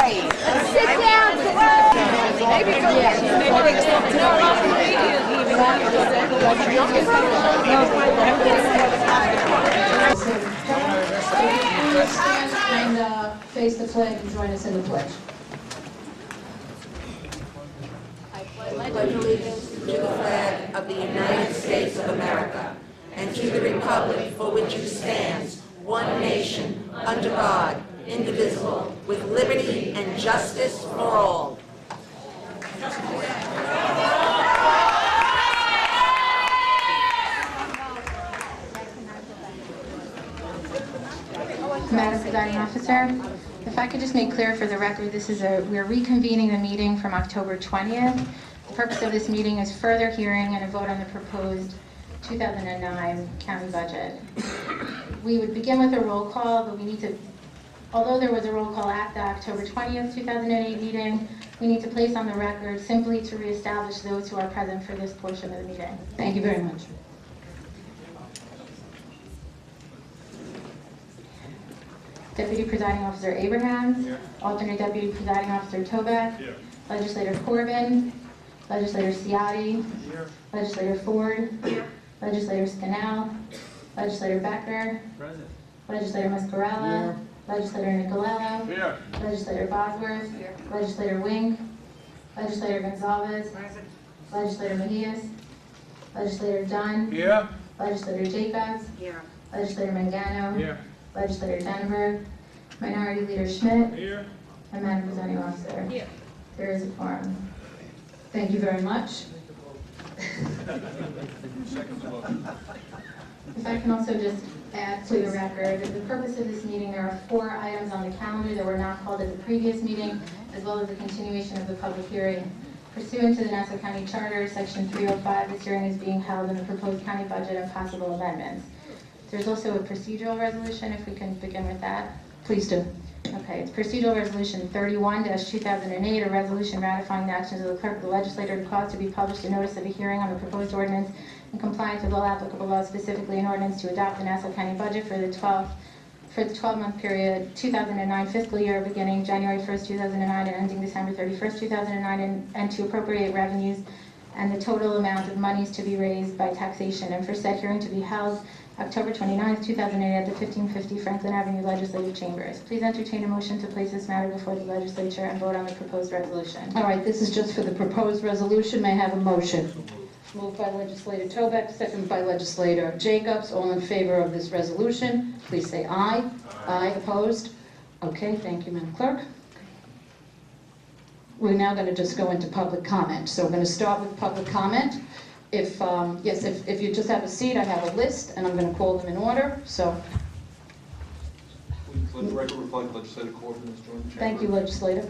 right. Sit down. And face the flag and join us in the pledge. I pledge allegiance to the flag of the United States of America and to the republic for which it stands, one nation, under God, indivisible, with liberty and justice for all. Madam Presiding Officer, if I could just make clear for the record, we're reconvening the meeting from October 20th. The purpose of this meeting is further hearing and a vote on the proposed 2009 county budget. We would begin with a roll call, but although there was a roll call at the October 20th, 2008 meeting, we need to place on the record simply to reestablish those who are present for this portion of the meeting. Thank you very much. Deputy Presiding Officer Abrahams. Here. Alternate Deputy Presiding Officer Toback. Here. Legislator Corbin. Legislator Ciotti. Here. Legislator Ford. Here. Legislator Scannell. Legislator Becker. Present. Legislator Mascarella. Legislator Nicolello. Here. Legislator Bosworth. Legislator Wink. Legislator Gonzalez. Legislator Mejias. Legislator Dunn. Here. Legislator Jacobs. Here. Legislator Mangano. Here. Legislator Denberg. Minority Leader Schmidt. Here. And Madam Presiding Officer. Here. There is a quorum. Thank you very much. If I can also just add to the record, the purpose of this meeting, there are 4 items on the calendar that were not called at the previous meeting, as well as the continuation of the public hearing. Pursuant to the Nassau County Charter, Section 305, this hearing is being held on the proposed county budget and possible amendments. There's also a procedural resolution, if we can begin with that. Please do. Okay, it's procedural resolution 31-2008, a resolution ratifying the actions of the clerk of the legislature to cause to be published a notice of a hearing on the proposed ordinance in compliance with all applicable laws, specifically an ordinance to adopt the Nassau County budget for the 12-month period 2009 fiscal year beginning January 1st, 2009 and ending December 31st, 2009, and to appropriate revenues and the total amount of monies to be raised by taxation, and for said hearing to be held October 29th, 2008 at the 1550 Franklin Avenue Legislative Chambers. Please entertain a motion to place this matter before the legislature and vote on the proposed resolution. All right, this is just for the proposed resolution. May I have a motion? Moved by Legislator Toback, seconded by Legislator Jacobs. All in favor of this resolution, please say aye. Aye. Opposed? Okay, thank you, Madam Clerk. We're now going to just go into public comment. So we're going to start with public comment. If you just have a seat, I have a list, and I'm going to call them in order. So, Please let the record reflect Legislator Corbin has joined the chamber. thank you, Legislator.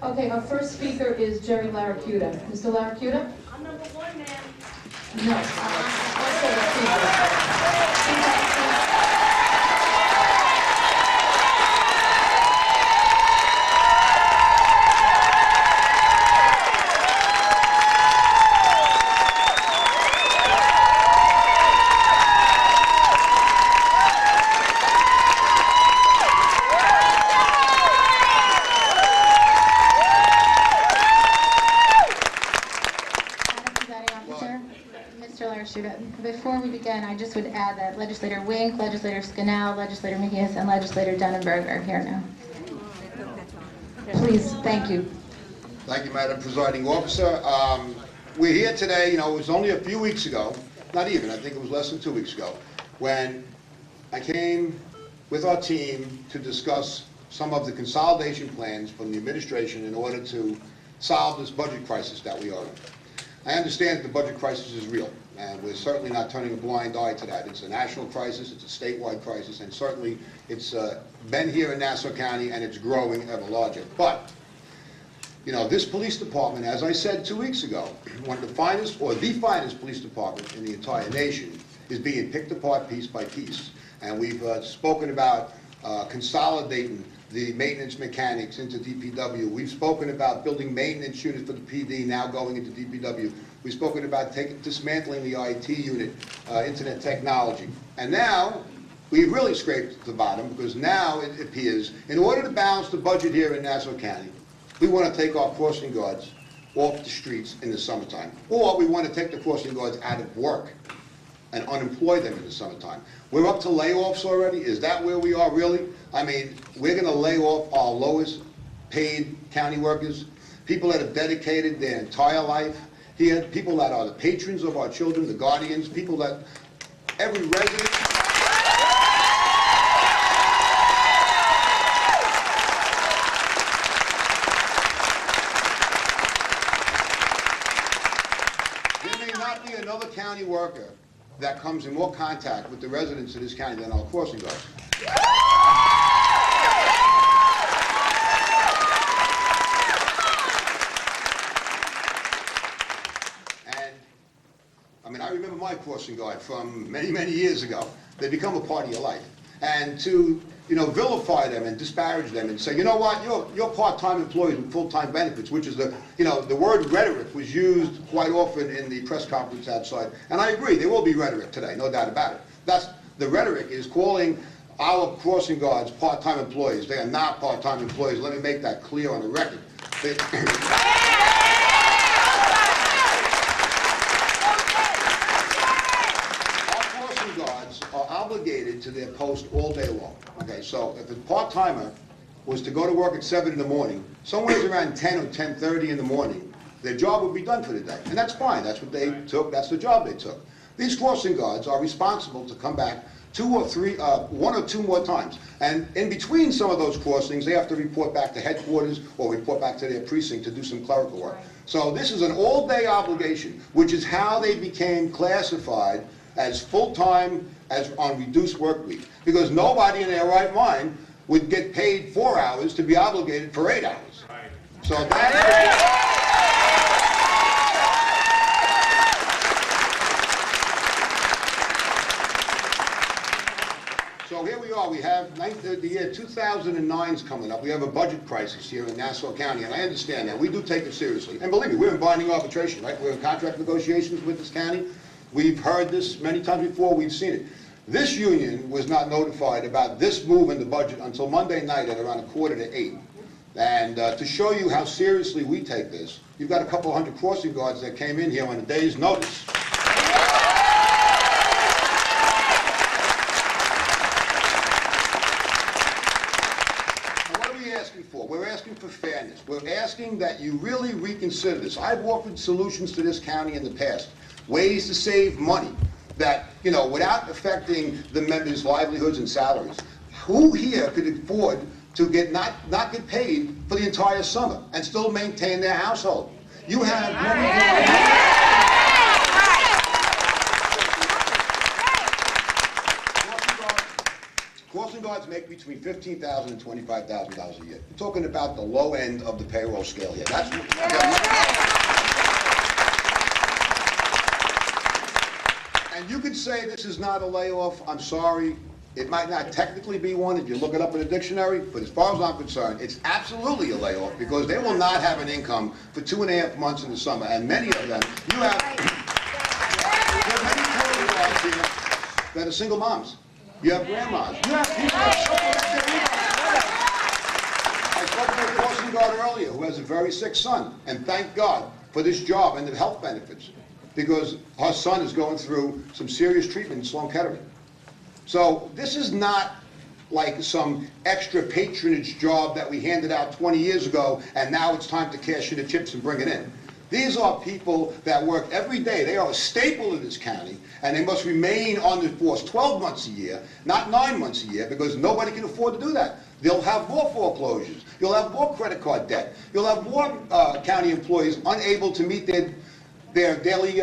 Okay, our first speaker is Jerry Laracuda. Mr. Laracuda? I'm number 1, ma'am. No, also the speaker. Before we begin, I just would add that Legislator Wink, Legislator Scannell, Legislator Mejias, and Legislator Dunenberg are here now. Please, thank you. Thank you, Madam Presiding Officer. We're here today, it was only a few weeks ago, not even, I think it was less than 2 weeks ago, when I came with our team to discuss some of the consolidation plans from the administration in order to solve this budget crisis that we are in. I understand that the budget crisis is real, and we're certainly not turning a blind eye to that. It's a national crisis, it's a statewide crisis, and certainly it's been here in Nassau County, and it's growing ever larger. But, this police department, as I said 2 weeks ago, one of the finest, or the finest police department in the entire nation, is being picked apart piece by piece. And we've spoken about consolidating the maintenance mechanics into DPW. We've spoken about building maintenance units for the PD now going into DPW. We've spoken about dismantling the IT unit, internet technology. And now, we've really scraped the bottom, because now it appears, in order to balance the budget here in Nassau County, we want to take our crossing guards off the streets in the summertime. Or we want to take the crossing guards out of work and unemploy them in the summertime. We're up to layoffs already? Is that where we are really? I mean, we're going to lay off our lowest paid county workers, people that have dedicated their entire life here, people that are the patrons of our children, the guardians, people that every resident... There may not be another county worker that comes in more contact with the residents of this county than our crossing guards. And, I mean, I remember my crossing guard from many, many years ago. They become a part of your life. And to, vilify them and disparage them and say, you know what, you're part-time employees with full-time benefits, which is the word rhetoric was used quite often in the press conference outside. And I agree, there will be rhetoric today, no doubt about it. The rhetoric is calling our crossing guards part-time employees. They are not part-time employees. Let me make that clear on the record. Are obligated to their post all day long. Okay, so if a part-timer was to go to work at 7 in the morning, somewhere around 10 or 10:30 in the morning, their job would be done for the day. And that's fine, that's what they took, that's the job they took. These crossing guards are responsible to come back 1 or 2 more times. And in between some of those crossings, they have to report back to headquarters or report back to their precinct to do some clerical work. So this is an all-day obligation, which is how they became classified as full-time, as on reduced work week, because nobody in their right mind would get paid 4 hours to be obligated for 8 hours. Right. So that's so here we are. We have the year 2009 is coming up. We have a budget crisis here in Nassau County, and I understand that. We do take it seriously. And believe me, we're in binding arbitration, right? We're in contract negotiations with this county. We've heard this many times before. We've seen it. This union was not notified about this move in the budget until Monday night at around 7:45. And to show you how seriously we take this, you've got a couple hundred crossing guards that came in here on a day's notice. And what are we asking for? We're asking for fairness. We're asking that you really reconsider this. I've offered solutions to this county in the past. Ways to save money that, without affecting the members' livelihoods and salaries. Who here could afford to not get paid for the entire summer and still maintain their household? You have crossing guards make between $15,000 and $25,000 a year. We're talking about the low end of the payroll scale here. That's And you could say this is not a layoff. I'm sorry. It might not technically be one if you look it up in a dictionary, but as far as I'm concerned, it's absolutely a layoff because they will not have an income for 2.5 months in the summer. And many of them, you have many crossing guards here that are single moms. You have grandmas. You have people that I spoke to a crossing guard earlier who has a very sick son, and thank God for this job and the health benefits, because her son is going through some serious treatment in Sloan Kettering. So this is not like some extra patronage job that we handed out 20 years ago and now it's time to cash in the chips and bring it in. These are people that work every day. They are a staple of this county and they must remain on the force 12 months a year, not 9 months a year, because nobody can afford to do that. They'll have more foreclosures. You'll have more credit card debt. You'll have more county employees unable to meet their daily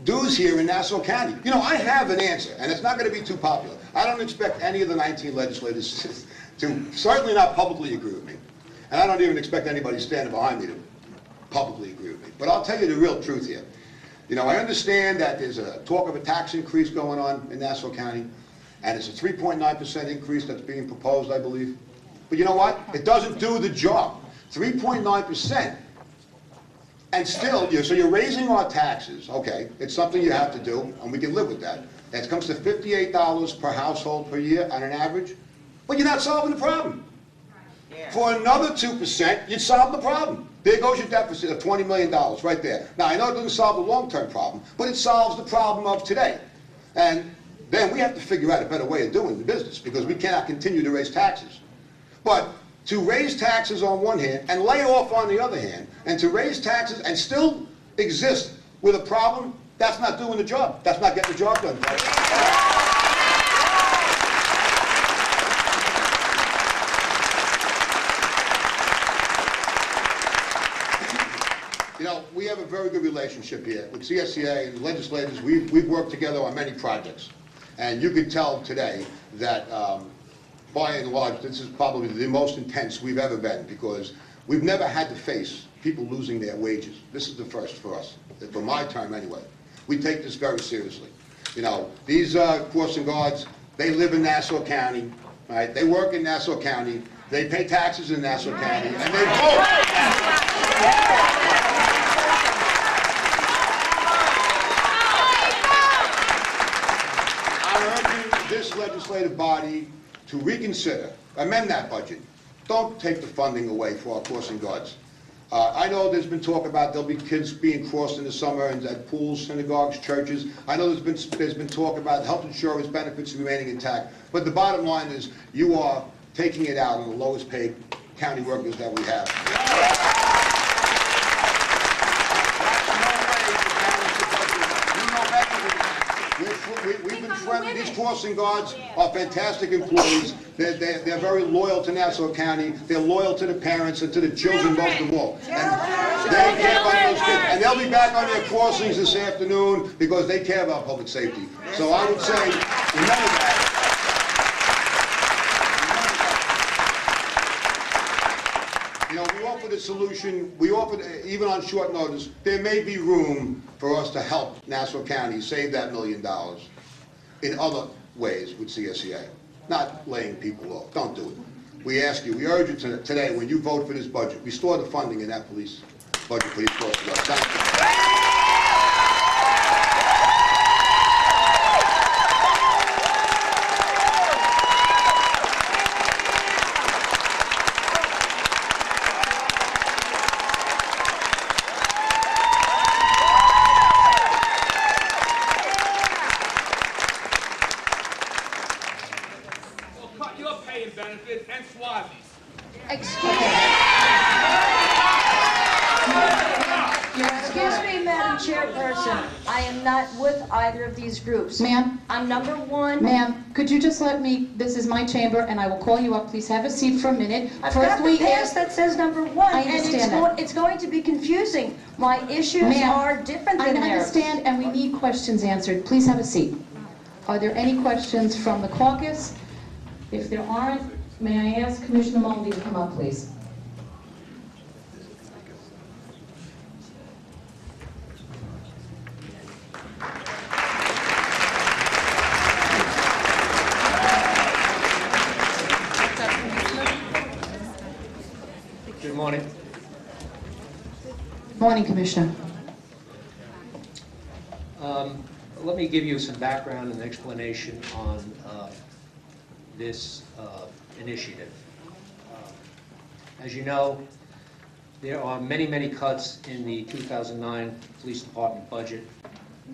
dues here in Nassau County. I have an answer, and it's not going to be too popular. I don't expect any of the 19 legislators to certainly not publicly agree with me. And I don't even expect anybody standing behind me to publicly agree with me. But I'll tell you the real truth here. I understand that there's a talk of a tax increase going on in Nassau County, and it's a 3.9% increase that's being proposed, I believe. But you know what? It doesn't do the job. 3.9% And still, so you're raising our taxes, okay, it's something you have to do, and we can live with that. It comes to $58 per household per year on an average, but you're not solving the problem. For another 2%, you'd solve the problem. There goes your deficit of $20 million right there. Now, I know it doesn't solve the long-term problem, but it solves the problem of today. And then we have to figure out a better way of doing the business, because we cannot continue to raise taxes. But to raise taxes on one hand and lay off on the other hand, and to raise taxes and still exist with a problem, that's not doing the job. That's not getting the job done. You know, we have a very good relationship here with CSEA and legislators. We've worked together on many projects. And you can tell today that by and large, this is probably the most intense we've ever been, because we've never had to face people losing their wages. This is the first for us, for my term anyway. We take this very seriously. You know, these crossing guards, they live in Nassau County, right? They work in Nassau County, they pay taxes in Nassau County, and they vote. I'm urging this legislative body to reconsider, amend that budget. Don't take the funding away for our crossing guards. I know there's been talk about there'll be kids being crossed in the summer and at pools, synagogues, churches. I know there's been talk about health insurance benefits remaining intact. But the bottom line is you are taking it out on the lowest paid county workers that we have. We've been friendly. These crossing guards are fantastic employees. They're very loyal to Nassau County. They're loyal to the parents and to the children most of all. And they care about those kids. And they'll be back on their crossings this afternoon because they care about public safety. So I would say, remember that. You know, we offered a solution. We offered, even on short notice, there may be room for us to help Nassau County save that $1 million in other ways with CSEA. Not laying people off. Don't do it. We ask you, we urge you today, when you vote for this budget, restore the funding in that police budget for these crossing guards. Thank you. Benefits and Swazis. Excuse me, Madam Chairperson. I am not with either of these groups. Ma'am? I'm number one. Ma'am, could you just let me, this is my chamber, and I will call you up. Please have a seat for a minute. I've got the pass that says number one. I understand that. And it's going to be confusing. My issues are different than theirs. I understand, and we need questions answered. Please have a seat. Are there any questions from the caucus? If there aren't, may I ask Commissioner Moldy to come up, please? Good morning. Morning, Commissioner. Let me give you some background and explanation on this initiative. As you know, there are many, many cuts in the 2009 Police Department budget.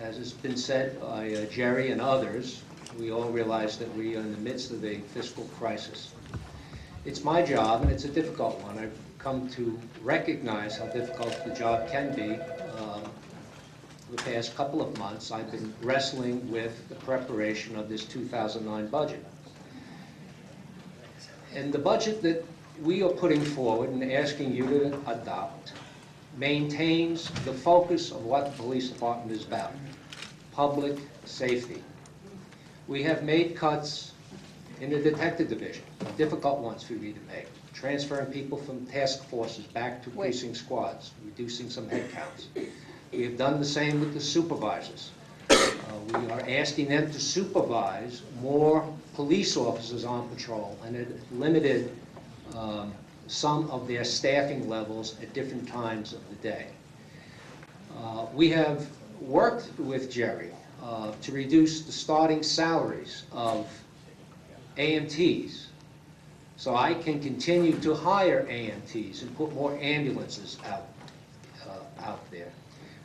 As has been said by Jerry and others, we all realize that we are in the midst of a fiscal crisis. It's my job, and it's a difficult one. I've come to recognize how difficult the job can be. For the past couple of months, I've been wrestling with the preparation of this 2009 budget. And the budget that we are putting forward and asking you to adopt maintains the focus of what the police department is about: public safety. We have made cuts in the detective division, difficult ones for me to make, transferring people from task forces back to precinct squads, reducing some headcounts. We have done the same with the supervisors. We are asking them to supervise more police officers on patrol, and it limited some of their staffing levels at different times of the day. We have worked with Jerry to reduce the starting salaries of AMTs, so I can continue to hire AMTs and put more ambulances out there.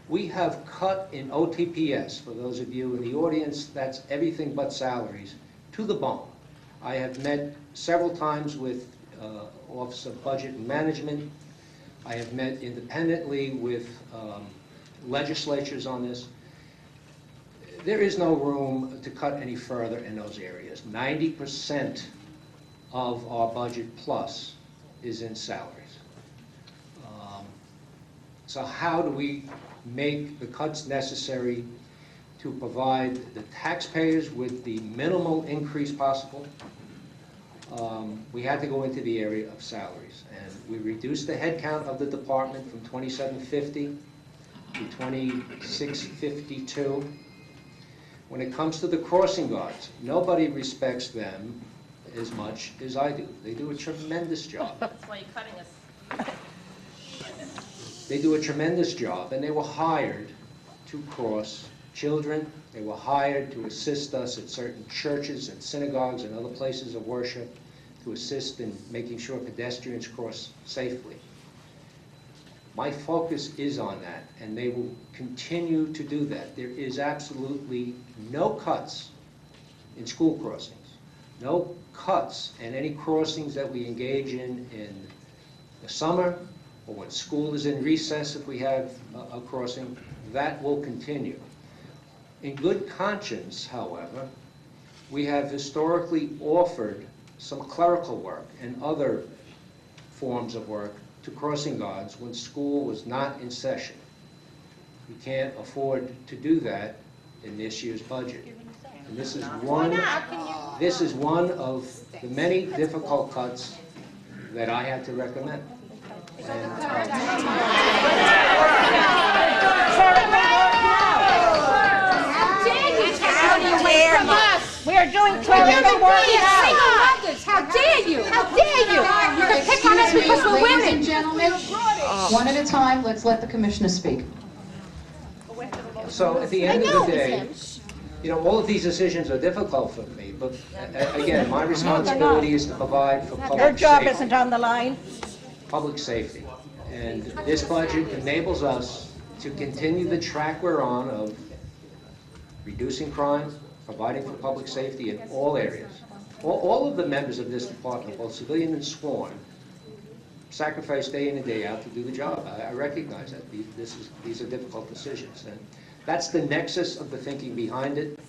We have cut in OTPS, for those of you in the audience, that's everything but salaries, to the bone. I have met several times with Office of Budget and Management. I have met independently with legislatures on this. There is no room to cut any further in those areas. 90% of our budget plus is in salaries. So how do we make the cuts necessary to provide the taxpayers with the minimal increase possible? We had to go into the area of salaries, and we reduced the headcount of the department from 2,750 to 2,652. When it comes to the crossing guards, nobody respects them as much as I do. They do a tremendous job. That's why you're cutting us. They do a tremendous job, and they were hired to cross children. They were hired to assist us at certain churches and synagogues and other places of worship, to assist in making sure pedestrians cross safely. My focus is on that, and they will continue to do that. There is absolutely no cuts in school crossings, no cuts in any crossings that we engage in the summer, or when school is in recess if we have a crossing. That will continue. In good conscience, however, we have historically offered some clerical work and other forms of work to crossing guards when school was not in session. We can't afford to do that in this year's budget. And this is one of the many difficult cuts that I had to recommend. And, We are doing clerical work. Single mothers, how dare you? How dare you? You can pick on us because we're Ladies women. and gentlemen, one at a time, let's let the commissioner speak. So at the end of the day, you know, all of these decisions are difficult for me, but again, my responsibility is to provide for public Your job safety. isn't on the line. Public safety. And this budget enables us to continue the track we're on of reducing crime, providing for public safety in all areas. All of the members of this department, both civilian and sworn, sacrifice day in and day out to do the job. I recognize that. These are difficult decisions. And that's the nexus of the thinking behind it.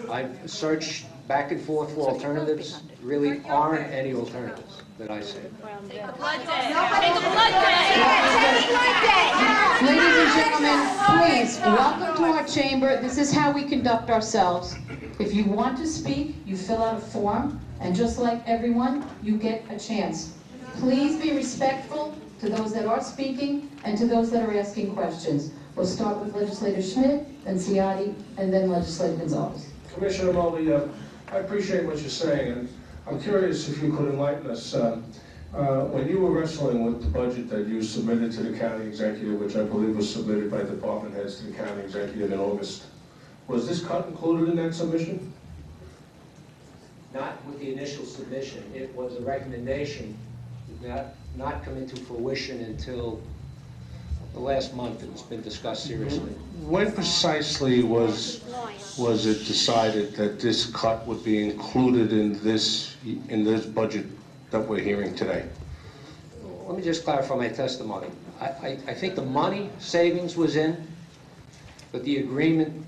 I've searched back and forth for alternatives. Really aren't any alternatives that I see. Take a blood day. Take a blood day. Ladies and gentlemen, please, welcome to our chamber. This is how we conduct ourselves. If you want to speak, you fill out a form, and just like everyone, you get a chance. Please be respectful to those that are speaking and to those that are asking questions. We'll start with Legislator Schmidt, then Ciotti, and then Legislator Gonzalez. Commissioner Moldy, I appreciate what you're saying, and I'm curious if you could enlighten us. When you were wrestling with the budget that you submitted to the county executive, which I believe was submitted by department heads to the county executive in August, was this cut included in that submission? Not with the initial submission. It was a recommendation that not come into fruition until the last month. It's been discussed seriously. When precisely was it decided that this cut would be included in this budget that we're hearing today? Let me just clarify my testimony. I think the money savings was in, but the agreement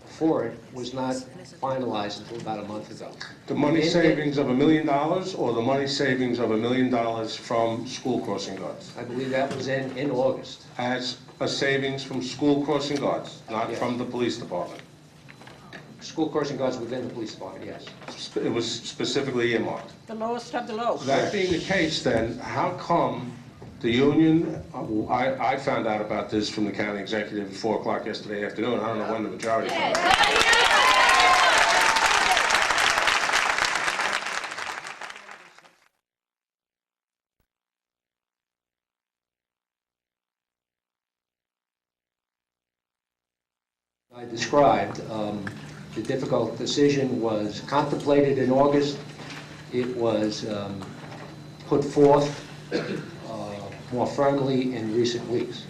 for it was not finalized until about a month ago. The money savings of $1 million, or the money savings of $1 million from school crossing guards? I believe that was in August. As a savings from school crossing guards, not Yes. from the police department? School crossing guards within the police department, yes. It was specifically earmarked. The lowest of the low. That being the case, then, how come the union, I found out about this from the county executive at 4 o'clock yesterday afternoon. I don't know when the majority found out. I described, the difficult decision was contemplated in August. It was put forth more firmly in recent weeks.